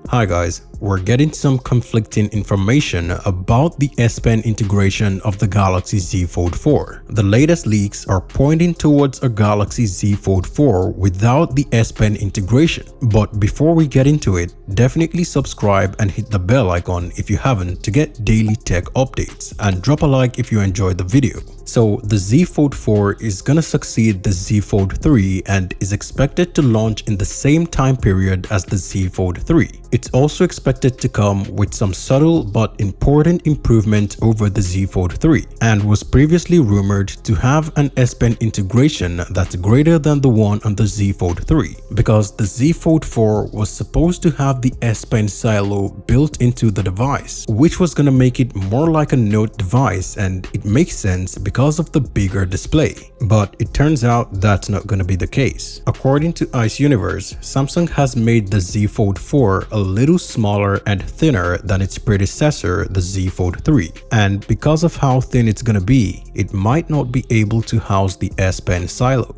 Hi guys, we're getting some conflicting information about the S Pen integration of the Galaxy Z Fold 4. The latest leaks are pointing towards a Galaxy Z Fold 4 without the S Pen integration. But before we get into it, definitely subscribe and hit the bell icon if you haven't to get daily tech updates, and drop a like if you enjoyed the video. So the Z Fold 4 is gonna succeed the Z Fold 3 and is expected to launch in the same time period as the Z Fold 3. It's also expected to come with some subtle but important improvement over the Z Fold 3 and was previously rumored to have an S Pen integration that's greater than the one on the Z Fold 3, because the Z Fold 4 was supposed to have the S Pen silo built into the device, which was gonna make it more like a Note device, and it makes sense because of the bigger display. But it turns out that's not gonna be the case. According to Ice Universe, Samsung has made the Z Fold 4 a little smaller and thinner than its predecessor, the Z Fold 3, and because of how thin it's gonna be, it might not be able to house the S Pen silo.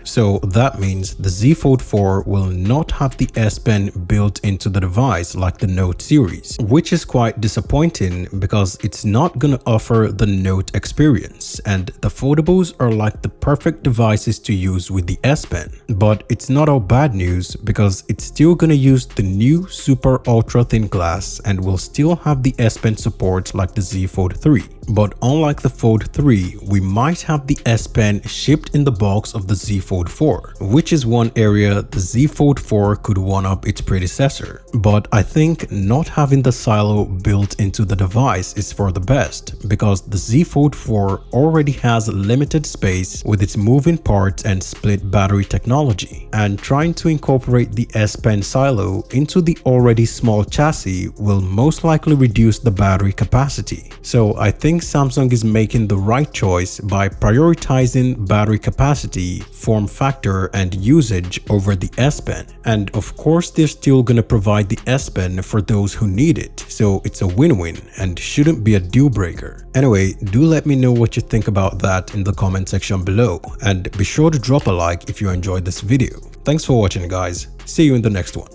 So that means the Z Fold 4 will not have the S Pen built into the device like the Note series, which is quite disappointing because it's not gonna offer the Note experience, and the foldables are like the perfect devices to use with the S Pen. But it's not all bad news, because it's still gonna use the new super ultra thin glass and will still have the S Pen support like the Z Fold 3. But unlike the Fold 3, we might have the S Pen shipped in the box of the Z Fold 4, which is one area the Z Fold 4 could one-up its predecessor. But I think not having the silo built into the device is for the best, because the Z Fold 4 already has limited space with its moving parts and split battery technology, and trying to incorporate the S Pen silo into the already small chassis will most likely reduce the battery capacity. So I think Samsung is making the right choice by prioritizing battery capacity, form factor, and usage over the S Pen. And of course, they're still gonna provide the S Pen for those who need it, so it's a win-win and shouldn't be a deal breaker. Anyway, do let me know what you think about that in the comment section below, and be sure to drop a like if you enjoyed this video. Thanks for watching guys, see you in the next one.